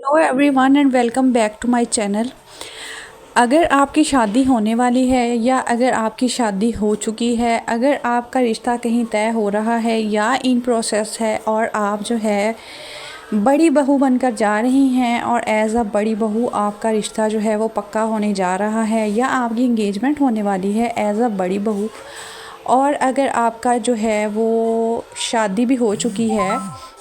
Hello everyone and welcome back to my channel. अगर आपकी शादी होने वाली है या अगर आपकी शादी हो चुकी है, अगर आपका रिश्ता कहीं तय हो रहा है या इन प्रोसेस है और आप जो है बड़ी बहू बनकर जा रही हैं और एज़ अ बड़ी बहू आपका रिश्ता जो है वो पक्का होने जा रहा है या आपकी इंगेजमेंट होने वाली है एज़ अ बड़ी बहू, और अगर आपका जो है वो शादी भी हो चुकी है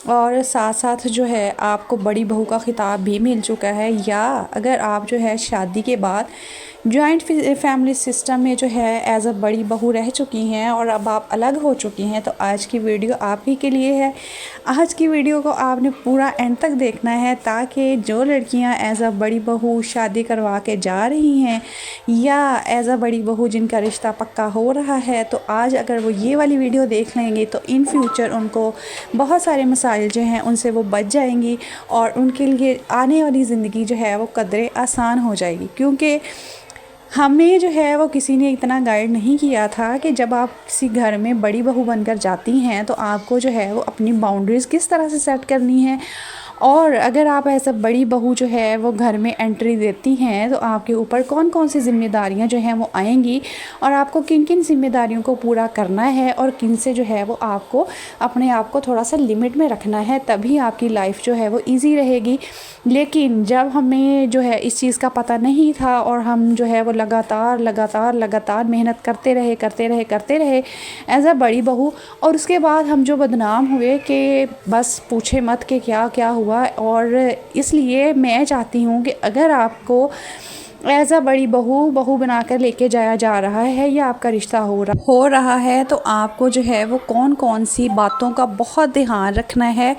और साथ साथ जो है आपको बड़ी बहू का खिताब भी मिल चुका है, या अगर आप जो है शादी के बाद जॉइंट फैमिली सिस्टम में जो है एज़ अ बड़ी बहू रह चुकी हैं और अब आप अलग हो चुकी हैं, तो आज की वीडियो आप ही के लिए है। आज की वीडियो को आपने पूरा एंड तक देखना है ताकि जो लड़कियां एज़ अ बड़ी बहू शादी करवा के जा रही हैं या एज़ अ बड़ी बहू जिनका रिश्ता पक्का हो रहा है, तो आज अगर वो ये वाली वीडियो देख लेंगे तो इन फ्यूचर उनको बहुत सारे मसाइल जो हैं उनसे वो बच जाएंगी और उनके लिए आने वाली ज़िंदगी जो है वो कदरे आसान हो जाएगी। क्योंकि हमें जो है वो किसी ने इतना गाइड नहीं किया था कि जब आप किसी घर में बड़ी बहू बनकर जाती हैं तो आपको जो है वो अपनी बाउंड्रीज़ किस तरह से सेट करनी है, और अगर आप ऐसा बड़ी बहू जो है वो घर में एंट्री देती हैं तो आपके ऊपर कौन कौन सी ज़िम्मेदारियां जो हैं वो आएंगी और आपको किन किन ज़िम्मेदारियों को पूरा करना है और किन से जो है वो आपको अपने आप को थोड़ा सा लिमिट में रखना है, तभी आपकी लाइफ जो है वो ईजी रहेगी। लेकिन जब हमें जो है इस चीज़ का पता नहीं था और हम जो है वो लगातार मेहनत करते रहे एज़ अ बड़ी बहू, और उसके बाद हम जो बदनाम हुए कि बस पूछे मत कि क्या क्या हुआ। और इसलिए मैं चाहती हूँ कि अगर आपको एज़ अ बड़ी बहू बनाकर लेके जाया जा रहा है या आपका रिश्ता हो रहा है, तो आपको जो है वो कौन कौन सी बातों का बहुत ध्यान रखना है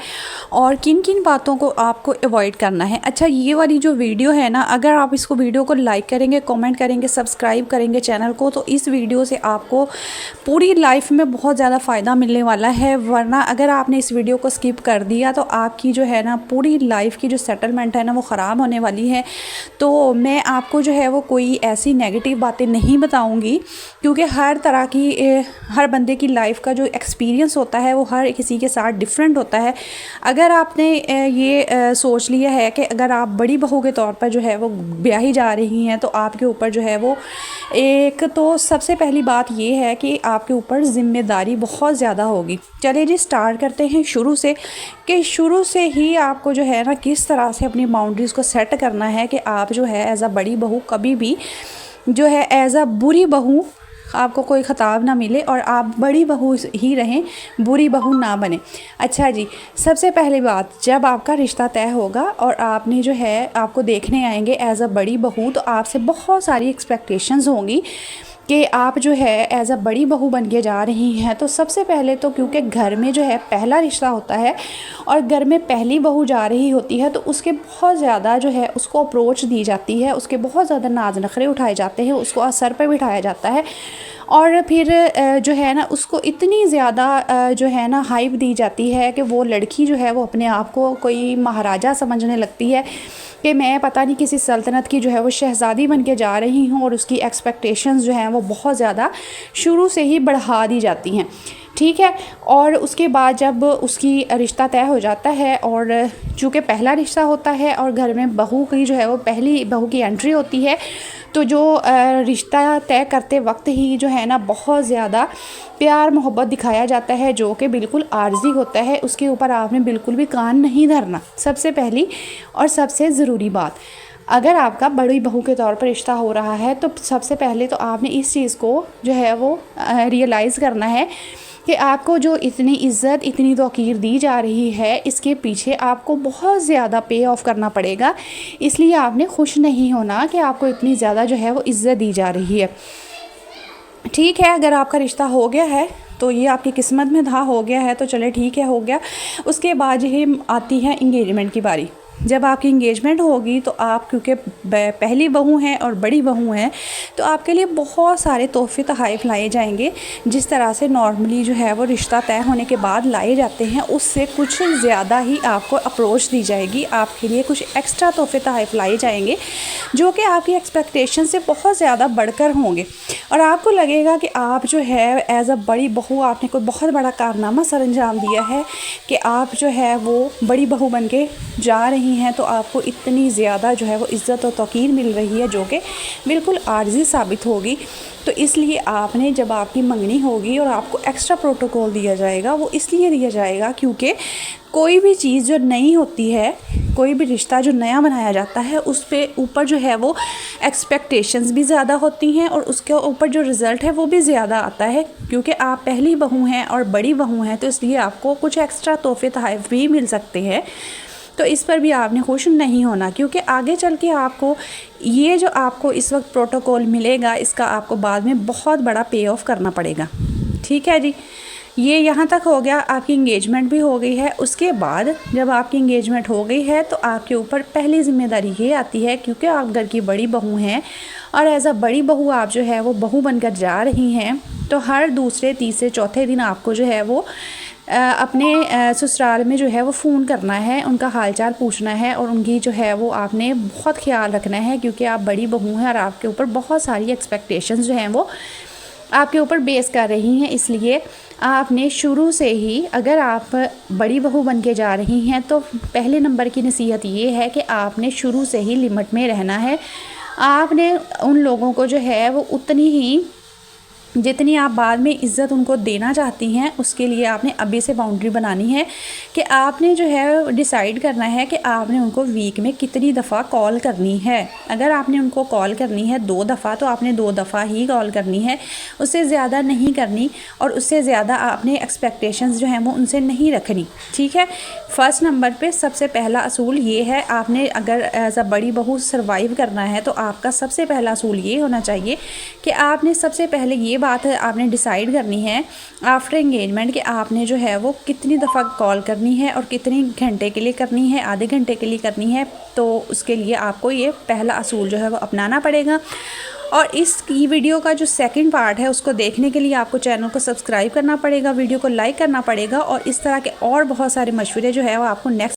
और किन किन बातों को आपको अवॉइड करना है। अच्छा, ये वाली जो वीडियो है ना, अगर आप इसको वीडियो को लाइक करेंगे, कमेंट करेंगे, सब्सक्राइब करेंगे चैनल को, तो इस वीडियो से आपको पूरी लाइफ में बहुत ज़्यादा फ़ायदा मिलने वाला है। वरना अगर आपने इस वीडियो को स्किप कर दिया तो आपकी जो है ना पूरी लाइफ की जो सेटलमेंट है ना वो ख़राब होने वाली है। तो मैं आपको जो है वो कोई ऐसी नेगेटिव बातें नहीं बताऊंगी, क्योंकि हर तरह की हर बंदे की लाइफ का जो एक्सपीरियंस होता है वो हर किसी के साथ डिफरेंट होता है। अगर आपने ये सोच लिया है कि अगर आप बड़ी बहू के तौर पर जो है वो ब्याही जा रही हैं तो आपके ऊपर जो है वो एक तो सबसे पहली बात ये है कि आपके ऊपर ज़िम्मेदारी बहुत ज़्यादा होगी। चलिए जी, स्टार्ट करते हैं शुरू से कि शुरू से ही आपको जो है ना किस तरह से अपनी बाउंड्रीज़ को सेट करना है कि आप जो है एज़ अ बड़ी बहू कभी भी जो है एज़ अ बुरी बहू आपको कोई ख़िताब ना मिले और आप बड़ी बहू ही रहें, बुरी बहू ना बने। अच्छा जी, सबसे पहली बात, जब आपका रिश्ता तय होगा और आपने जो है आपको देखने आएंगे एज़ अ बड़ी बहू, तो आपसे बहुत सारी एक्सपेक्टेशंस होंगी कि आप जो है एज़ अ बड़ी बहू बन के जा रही हैं। तो सबसे पहले तो क्योंकि घर में जो है पहला रिश्ता होता है और घर में पहली बहू जा रही होती है, तो उसके बहुत ज़्यादा जो है उसको अप्रोच दी जाती है, उसके बहुत ज़्यादा नाज नखरे उठाए जाते हैं, उसको सर पे बिठाया जाता है और फिर जो है ना उसको इतनी ज़्यादा जो है ना हाइप दी जाती है कि वो लड़की जो है वो अपने आप को कोई महाराजा समझने लगती है कि मैं पता नहीं किसी सल्तनत की जो है वो शहज़ादी बन के जा रही हूँ, और उसकी एक्सपेक्टेशंस जो हैं वो बहुत ज़्यादा शुरू से ही बढ़ा दी जाती हैं। ठीक है, और उसके बाद जब उसकी रिश्ता तय हो जाता है और चूँकि पहला रिश्ता होता है और घर में बहू की जो है वो पहली बहू की एंट्री होती है, तो जो रिश्ता तय करते वक्त ही जो है ना बहुत ज़्यादा प्यार मोहब्बत दिखाया जाता है, जो कि बिल्कुल आर्जी होता है। उसके ऊपर आपने बिल्कुल भी कान नहीं धरना। सबसे पहली और सबसे ज़रूरी बात, अगर आपका बड़ी बहू के तौर पर रिश्ता हो रहा है तो सबसे पहले तो आपने इस चीज़ को जो है वो रियलाइज़ करना है कि आपको जो इतनी इज़्ज़त इतनी तौक़ीर दी जा रही है, इसके पीछे आपको बहुत ज़्यादा पे ऑफ करना पड़ेगा। इसलिए आपने खुश नहीं होना कि आपको इतनी ज़्यादा जो है वो इज़्ज़त दी जा रही है। ठीक है, अगर आपका रिश्ता हो गया है तो ये आपकी किस्मत में था, हो गया है तो चले ठीक है, हो गया। उसके बाद ही आती है इंगेजमेंट की बारी। जब आपकी इंगेजमेंट होगी तो आप क्योंकि पहली बहू हैं और बड़ी बहू हैं, तो आपके लिए बहुत सारे तोहफ़े तोहफ़ लाए जाएंगे। जिस तरह से नॉर्मली जो है वो रिश्ता तय होने के बाद लाए जाते हैं, उससे कुछ ज़्यादा ही आपको अप्रोच दी जाएगी। आपके लिए कुछ एक्स्ट्रा तोहफ़े तोहफ़ लाए जाएंगे जो कि आपकी एक्सपेक्टेशन से बहुत ज़्यादा बढ़कर होंगे, और आपको लगेगा कि आप जो है एज़ अ बड़ी बहू आपने कोई बहुत बड़ा कारनामा सर अंजाम दिया है कि आप जो है वो बड़ी बहू बन के जा रही रही हैं तो आपको इतनी ज़्यादा जो है वो इज़्ज़त और तौक़ीर मिल रही है, जो कि बिल्कुल आर्ज़ी साबित होगी। तो इसलिए आपने जब आपकी मंगनी होगी और आपको एक्स्ट्रा प्रोटोकॉल दिया जाएगा, वो इसलिए दिया जाएगा क्योंकि कोई भी चीज़ जो नई होती है, कोई भी रिश्ता जो नया बनाया जाता है, उस पे ऊपर जो है वो एक्सपेक्टेशंस भी ज़्यादा होती हैं और उसके ऊपर जो रिज़ल्ट है वो भी ज़्यादा आता है, क्योंकि आप पहली बहू हैं और बड़ी बहू हैं, तो इसलिए आपको कुछ एक्स्ट्रा तोहफ़े तोहफ़ भी मिल सकते हैं। तो इस पर भी आपने खुश नहीं होना, क्योंकि आगे चल के आपको ये जो आपको इस वक्त प्रोटोकॉल मिलेगा, इसका आपको बाद में बहुत बड़ा पे ऑफ करना पड़ेगा। ठीक है जी, ये यहाँ तक हो गया। आपकी इंगेजमेंट भी हो गई है। उसके बाद जब आपकी इंगेजमेंट हो गई है तो आपके ऊपर पहली ज़िम्मेदारी ये आती है, क्योंकि आप घर की बड़ी बहू हैं और एज़ अ बड़ी बहू आप जो है वो बहू बनकर जा रही हैं, तो हर दूसरे तीसरे चौथे दिन आपको जो है वो अपने ससुराल में जो है वो फ़ोन करना है, उनका हालचाल पूछना है और उनकी जो है वो आपने बहुत ख्याल रखना है, क्योंकि आप बड़ी बहू हैं और आपके ऊपर बहुत सारी एक्सपेक्टेशंस जो हैं वो आपके ऊपर बेस कर रही हैं। इसलिए आपने शुरू से ही, अगर आप बड़ी बहू बन के जा रही हैं, तो पहले नंबर की नसीहत ये है कि आपने शुरू से ही लिमिट में रहना है। आपने उन लोगों को जो है वो उतनी ही, जितनी आप बाद में इज़्ज़त उनको देना चाहती हैं, उसके लिए आपने अभी से बाउंड्री बनानी है कि आपने जो है डिसाइड करना है कि आपने उनको वीक में कितनी दफ़ा कॉल करनी है। अगर आपने उनको कॉल करनी है 2 दफ़ा, तो आपने 2 दफ़ा ही कॉल करनी है, उससे ज़्यादा नहीं करनी और उससे ज़्यादा आपने एक्सपेक्टेशंस जो हैं वो उनसे नहीं रखनी। ठीक है, फ़र्स्ट नंबर पे सबसे पहला असूल ये है, आपने अगर एज़ अ बड़ी बहू सर्वाइव करना है तो आपका सबसे पहला असूल ये होना चाहिए कि आपने सबसे पहले ये बात आपने डिसाइड करनी है आफ्टर एंगेजमेंट कि आपने जो है वो कितनी दफ़ा कॉल करनी है और कितनी घंटे के लिए करनी है, आधे घंटे के लिए करनी है। तो उसके लिए आपको ये पहला असूल जो है वो अपनाना पड़ेगा। और इस वीडियो का जो सेकंड पार्ट है उसको देखने के लिए आपको चैनल को सब्सक्राइब करना पड़ेगा, वीडियो को लाइक करना पड़ेगा और इस तरह के और बहुत सारे मशवरे जो है वो आपको नेक्स्ट